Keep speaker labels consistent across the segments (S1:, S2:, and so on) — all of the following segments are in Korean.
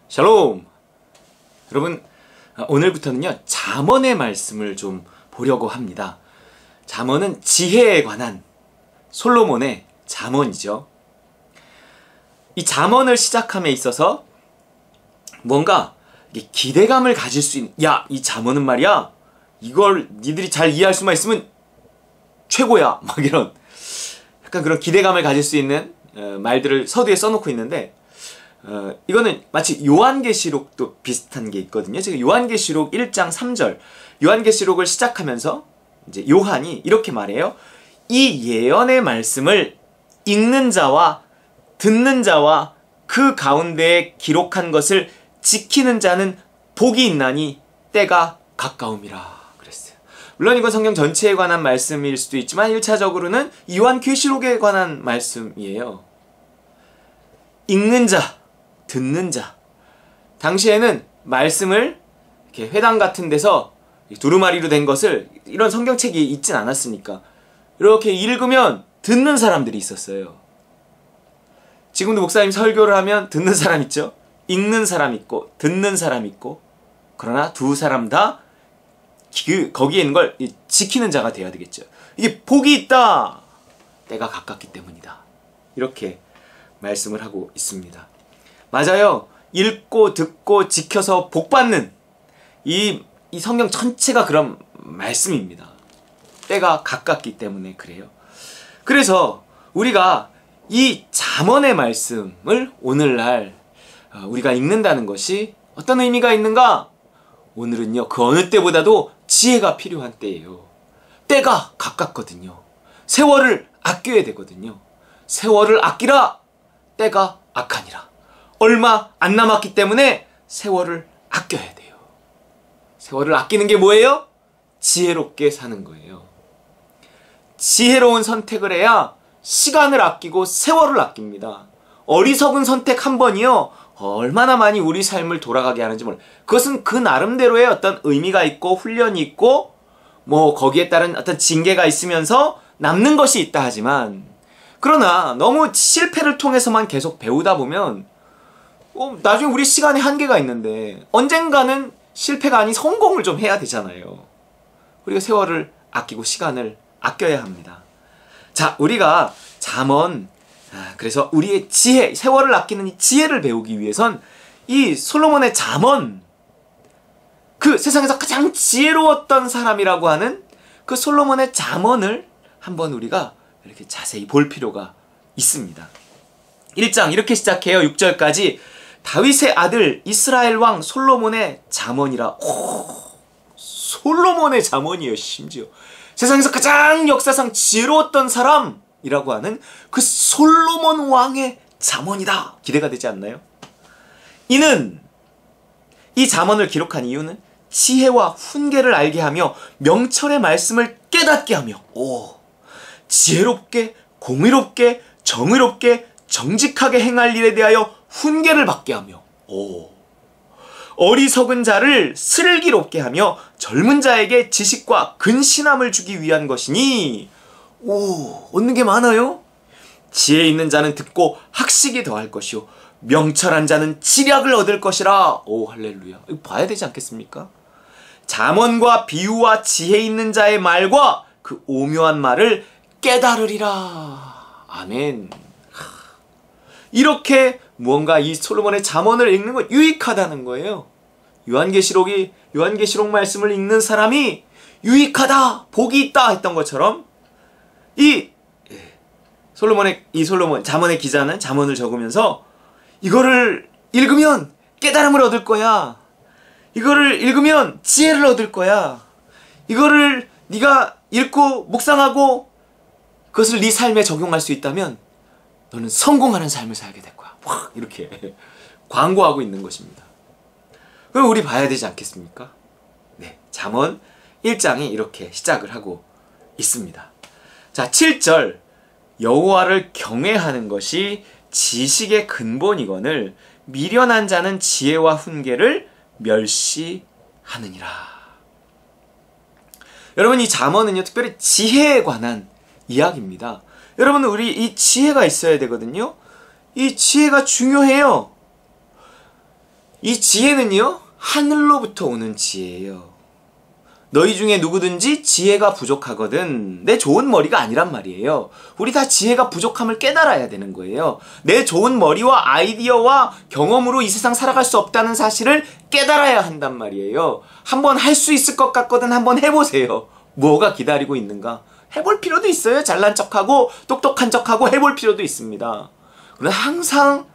S1: 샬롬! 여러분, 오늘부터는요, 잠언의 말씀을 좀 보려고 합니다. 잠언은 지혜에 관한 솔로몬의 잠언이죠. 이 잠언을 시작함에 있어서 뭔가 기대감을 가질 수 있는, 야, 이 잠언은 말이야, 이걸 니들이 잘 이해할 수만 있으면 최고야! 막 이런, 약간 그런 기대감을 가질 수 있는 말들을 서두에 써놓고 있는데, 이거는 마치 요한계시록도 비슷한 게 있거든요. 제가 요한계시록 1장 3절, 요한계시록을 시작하면서 이제 요한이 이렇게 말해요. 이 예언의 말씀을 읽는 자와 듣는 자와 그 가운데에 기록한 것을 지키는 자는 복이 있나니 때가 가까움이라 그랬어요. 물론 이건 성경 전체에 관한 말씀일 수도 있지만 1차적으로는 요한계시록에 관한 말씀이에요. 읽는 자, 듣는 자. 당시에는 말씀을 이렇게 회당 같은 데서 두루마리로 된 것을, 이런 성경책이 있진 않았으니까 이렇게 읽으면 듣는 사람들이 있었어요. 지금도 목사님 설교를 하면 듣는 사람 있죠? 읽는 사람 있고 듣는 사람 있고, 그러나 두 사람 다 거기에 있는 걸 지키는 자가 돼야 되겠죠. 이게 복이 있다, 때가 가깝기 때문이다, 이렇게 말씀을 하고 있습니다. 맞아요. 읽고 듣고 지켜서 복받는 이 성경 전체가 그런 말씀입니다. 때가 가깝기 때문에 그래요. 그래서 우리가 이 잠언의 말씀을 오늘날 우리가 읽는다는 것이 어떤 의미가 있는가? 오늘은요, 그 어느 때보다도 지혜가 필요한 때예요. 때가 가깝거든요. 세월을 아껴야 되거든요. 세월을 아끼라, 때가 악하니라. 얼마 안 남았기 때문에 세월을 아껴야 돼요. 세월을 아끼는 게 뭐예요? 지혜롭게 사는 거예요. 지혜로운 선택을 해야 시간을 아끼고 세월을 아낍니다. 어리석은 선택 한 번이요, 얼마나 많이 우리 삶을 돌아가게 하는지 몰라요. 그것은 그 나름대로의 어떤 의미가 있고 훈련이 있고 뭐 거기에 따른 어떤 징계가 있으면서 남는 것이 있다 하지만, 그러나 너무 실패를 통해서만 계속 배우다 보면 나중에 우리 시간에 한계가 있는데 언젠가는 실패가 아닌 성공을 좀 해야 되잖아요. 우리가 세월을 아끼고 시간을 아껴야 합니다. 자, 우리가 잠언, 그래서 우리의 지혜, 세월을 아끼는 이 지혜를 배우기 위해선 이 솔로몬의 잠언, 그 세상에서 가장 지혜로웠던 사람이라고 하는 그 솔로몬의 잠언을 한번 우리가 이렇게 자세히 볼 필요가 있습니다. 1장 이렇게 시작해요. 6절까지. 다윗의 아들 이스라엘 왕 솔로몬의 잠언이라. 솔로몬의 잠언이에요. 심지어 세상에서 가장 역사상 지혜로웠던 사람이라고 하는 그 솔로몬 왕의 잠언이다. 기대가 되지 않나요? 이는, 이 잠언을 기록한 이유는 지혜와 훈계를 알게 하며 명철의 말씀을 깨닫게 하며, 지혜롭게 공의롭게 정의롭게 정직하게 행할 일에 대하여 훈계를 받게 하며, 어리석은 자를 슬기롭게 하며 젊은 자에게 지식과 근신함을 주기 위한 것이니. 얻는 게 많아요. 지혜 있는 자는 듣고 학식이 더할 것이요 명철한 자는 지략을 얻을 것이라. 할렐루야. 이거 봐야 되지 않겠습니까? 잠언과 비유와 지혜 있는 자의 말과 그 오묘한 말을 깨달으리라. 아멘. 이렇게 무언가 이 솔로몬의 잠언을 읽는 건 유익하다는 거예요. 요한계시록 말씀을 읽는 사람이 유익하다, 복이 있다 했던 것처럼 이 솔로몬 잠언의 기자는 잠언을 적으면서 이거를 읽으면 깨달음을 얻을 거야. 이거를 읽으면 지혜를 얻을 거야. 이거를 네가 읽고 묵상하고 그것을 네 삶에 적용할 수 있다면 너는 성공하는 삶을 살게 될 거야. 이렇게 광고하고 있는 것입니다. 그럼 우리 봐야 되지 않겠습니까? 네, 잠언 1장이 이렇게 시작을 하고 있습니다. 자, 7절. 여호와를 경외하는 것이 지식의 근본이거늘 미련한 자는 지혜와 훈계를 멸시하느니라. 여러분, 이 잠언은요, 특별히 지혜에 관한 이야기입니다. 여러분, 우리 이 지혜가 있어야 되거든요. 이 지혜가 중요해요. 이 지혜는요, 하늘로부터 오는 지혜예요. 너희 중에 누구든지 지혜가 부족하거든. 내 좋은 머리가 아니란 말이에요. 우리 다 지혜가 부족함을 깨달아야 되는 거예요. 내 좋은 머리와 아이디어와 경험으로 이 세상 살아갈 수 없다는 사실을 깨달아야 한단 말이에요. 한번 할 수 있을 것 같거든 한번 해보세요. 뭐가 기다리고 있는가? 해볼 필요도 있어요. 잘난 척하고 똑똑한 척하고 해볼 필요도 있습니다. 그러나 항상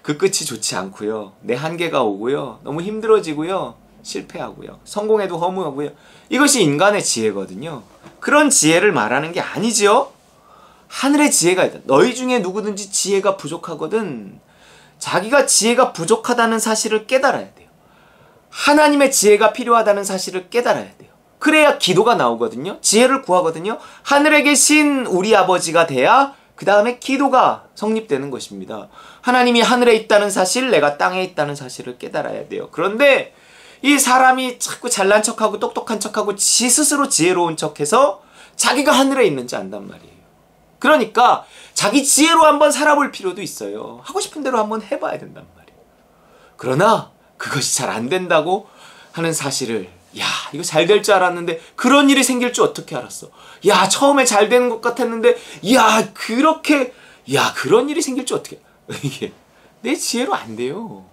S1: 그 끝이 좋지 않고요. 내 한계가 오고요. 너무 힘들어지고요. 실패하고요. 성공해도 허무하고요. 이것이 인간의 지혜거든요. 그런 지혜를 말하는 게 아니지요. 하늘의 지혜가 있다. 너희 중에 누구든지 지혜가 부족하거든. 자기가 지혜가 부족하다는 사실을 깨달아야 돼요. 하나님의 지혜가 필요하다는 사실을 깨달아야 돼요. 그래야 기도가 나오거든요. 지혜를 구하거든요. 하늘에 계신 우리 아버지가 돼야 그 다음에 기도가 성립되는 것입니다. 하나님이 하늘에 있다는 사실, 내가 땅에 있다는 사실을 깨달아야 돼요. 그런데 이 사람이 자꾸 잘난 척하고 똑똑한 척하고 지 스스로 지혜로운 척해서 자기가 하늘에 있는지 안단 말이에요. 그러니까 자기 지혜로 한번 살아볼 필요도 있어요. 하고 싶은 대로 한번 해봐야 된단 말이에요. 그러나 그것이 잘 안 된다고 하는 사실을, 야, 이거 잘 될 줄 알았는데 그런 일이 생길 줄 어떻게 알았어? 야, 처음에 잘 되는 것 같았는데 그런 일이 생길 줄 어떻게 이게 내 지혜로 안 돼요.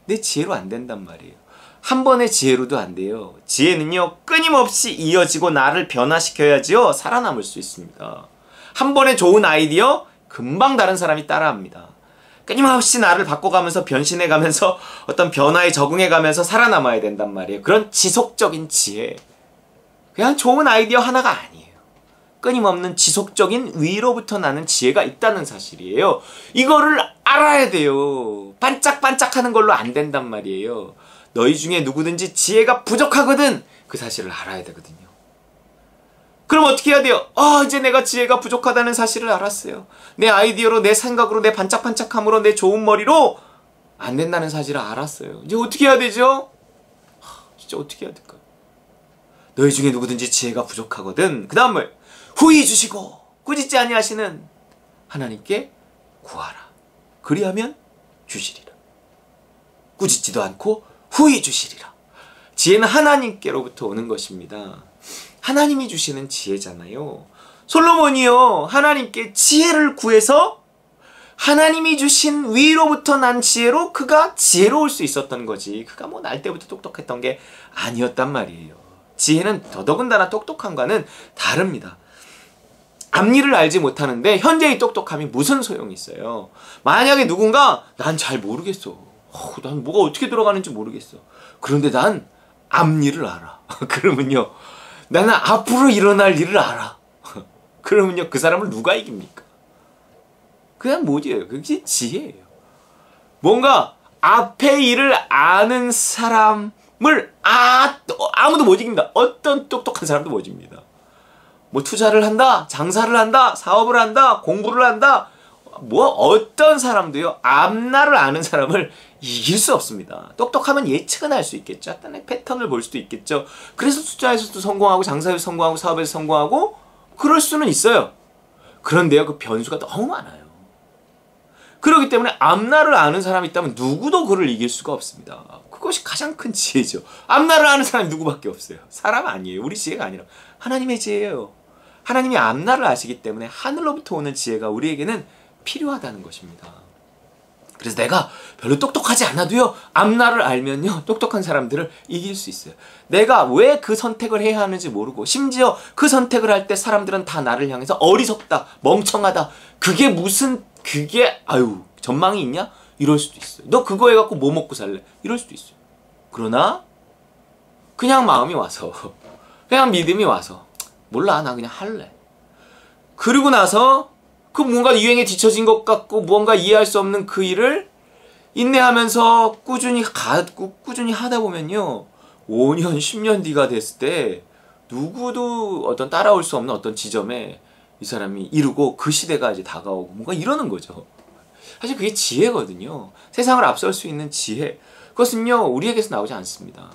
S1: 내 지혜로 안 된단 말이에요. 한 번의 지혜로도 안 돼요. 지혜는요, 끊임없이 이어지고 나를 변화시켜야지요, 살아남을 수 있습니다. 한 번의 좋은 아이디어, 금방 다른 사람이 따라합니다. 끊임없이 나를 바꿔가면서 변신해가면서 어떤 변화에 적응해가면서 살아남아야 된단 말이에요. 그런 지속적인 지혜. 그냥 좋은 아이디어 하나가 아니에요. 끊임없는 지속적인 위로부터 나는 지혜가 있다는 사실이에요. 이거를 알아야 돼요. 반짝반짝하는 걸로 안 된단 말이에요. 너희 중에 누구든지 지혜가 부족하거든. 그 사실을 알아야 되거든요. 그럼 어떻게 해야 돼요? 이제 내가 지혜가 부족하다는 사실을 알았어요. 내 아이디어로, 내 생각으로, 내 반짝반짝함으로, 내 좋은 머리로 안 된다는 사실을 알았어요. 이제 어떻게 해야 되죠? 진짜 어떻게 해야 될까요? 너희 중에 누구든지 지혜가 부족하거든. 그 다음 말, 후히 주시고 꾸짖지 아니하시는 하나님께 구하라. 그리하면 주시리라. 꾸짖지도 않고 후히 주시리라. 지혜는 하나님께로부터 오는 것입니다. 하나님이 주시는 지혜잖아요. 솔로몬이요, 하나님께 지혜를 구해서 하나님이 주신 위로부터 난 지혜로 그가 지혜로울 수 있었던 거지. 그가 뭐 날 때부터 똑똑했던 게 아니었단 말이에요. 지혜는 더더군다나 똑똑함과는 다릅니다. 앞일을 알지 못하는데 현재의 똑똑함이 무슨 소용이 있어요. 만약에 누군가 난 잘 모르겠어. 난 뭐가 어떻게 돌아가는지 모르겠어. 그런데 난 앞일을 알아. 그러면요, 나는 앞으로 일어날 일을 알아. 그러면요, 그 사람을 누가 이깁니까? 그냥 뭐지예요? 그게 지혜예요. 뭔가 앞의 일을 아는 사람을 아무도 못 이깁니다. 어떤 똑똑한 사람도 못 이깁니다. 뭐 투자를 한다, 장사를 한다, 사업을 한다, 공부를 한다, 뭐 어떤 사람도요, 앞날을 아는 사람을 이길 수 없습니다. 똑똑하면 예측은 할 수 있겠죠. 어떤 패턴을 볼 수도 있겠죠. 그래서 투자에서도 성공하고 장사에서 성공하고 사업에서 성공하고 그럴 수는 있어요. 그런데요, 그 변수가 너무 많아요. 그렇기 때문에 앞날을 아는 사람이 있다면 누구도 그를 이길 수가 없습니다. 그것이 가장 큰 지혜죠. 앞날을 아는 사람이 누구밖에 없어요. 사람 아니에요. 우리 지혜가 아니라 하나님의 지혜예요. 하나님이 앞날을 아시기 때문에 하늘로부터 오는 지혜가 우리에게는 필요하다는 것입니다. 그래서 내가 별로 똑똑하지 않아도요, 앞날을 알면요, 똑똑한 사람들을 이길 수 있어요. 내가 왜 그 선택을 해야 하는지 모르고, 심지어 그 선택을 할 때 사람들은 다 나를 향해서 어리석다, 멍청하다, 아유, 전망이 있냐? 이럴 수도 있어요. 너 그거 해갖고 뭐 먹고 살래? 이럴 수도 있어요. 그러나 그냥 마음이 와서, 그냥 믿음이 와서, 몰라, 나 그냥 할래. 그리고 나서 그 뭔가 유행에 뒤처진 것 같고 무언가 이해할 수 없는 그 일을 인내하면서 꾸준히 하다 보면요, 5년, 10년 뒤가 됐을 때 누구도 어떤 따라올 수 없는 어떤 지점에 이 사람이 이루고 그 시대가 이제 다가오고 뭔가 이러는 거죠. 사실 그게 지혜거든요. 세상을 앞설 수 있는 지혜. 그것은요, 우리에게서 나오지 않습니다.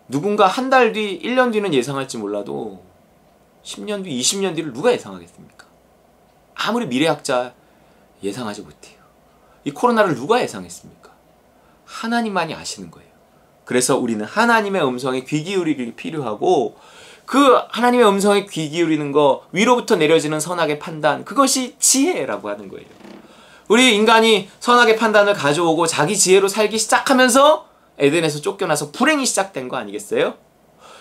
S1: 누군가 한 달 뒤, 1년 뒤는 예상할지 몰라도 10년 뒤, 20년 뒤를 누가 예상하겠습니까? 아무리 미래학자 예상하지 못해요. 이 코로나를 누가 예상했습니까? 하나님만이 아시는 거예요. 그래서 우리는 하나님의 음성에 귀 기울이기 필요하고, 그 하나님의 음성에 귀 기울이는 거, 위로부터 내려지는 선악의 판단, 그것이 지혜라고 하는 거예요. 우리 인간이 선악의 판단을 가져오고 자기 지혜로 살기 시작하면서 에덴에서 쫓겨나서 불행이 시작된 거 아니겠어요?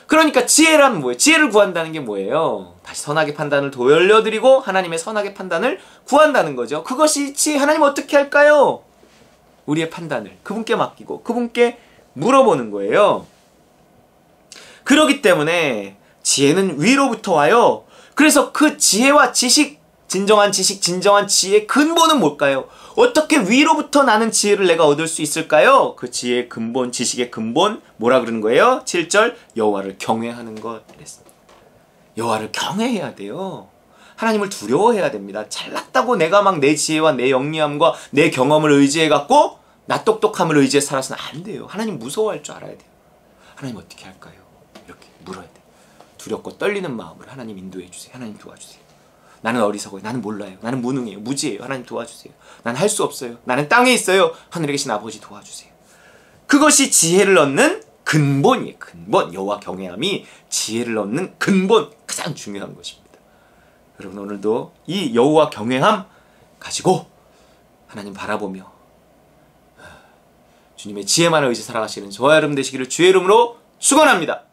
S1: 그러니까 지혜란 뭐예요? 지혜를 구한다는 게 뭐예요? 다시 선악의 판단을 돌려드리고 하나님의 선악의 판단을 구한다는 거죠. 그것이 지혜. 하나님 어떻게 할까요? 우리의 판단을 그분께 맡기고 그분께 물어보는 거예요. 그렇기 때문에 지혜는 위로부터 와요. 그래서 그 지혜와 지식, 진정한 지식, 진정한 지혜의 근본은 뭘까요? 어떻게 위로부터 나는 지혜를 내가 얻을 수 있을까요? 그 지혜의 근본, 지식의 근본, 뭐라 그러는 거예요? 7절, 여호와를 경외하는 것 이랬습니다. 여호와를 경외해야 돼요. 하나님을 두려워해야 됩니다. 잘났다고 내가 막 내 지혜와 내 영리함과 내 경험을 의지해갖고 나 똑똑함을 의지해 살아서는 안 돼요. 하나님 무서워할 줄 알아야 돼요. 하나님 어떻게 할까요? 이렇게 물어야 돼요. 두렵고 떨리는 마음으로 하나님 인도해 주세요. 하나님 도와주세요. 나는 어리석어요. 나는 몰라요. 나는 무능해요. 무지해요. 하나님 도와주세요. 난 할 수 없어요. 나는 땅에 있어요. 하늘에 계신 아버지 도와주세요. 그것이 지혜를 얻는 근본이에요. 근본. 여호와 경외함이 지혜를 얻는 근본. 가장 중요한 것입니다. 여러분 오늘도 이 여호와 경외함 가지고 하나님 바라보며 주님의 지혜만을 의지 살아가시는 저와 여러분 되시기를 주의 이름으로 축원합니다.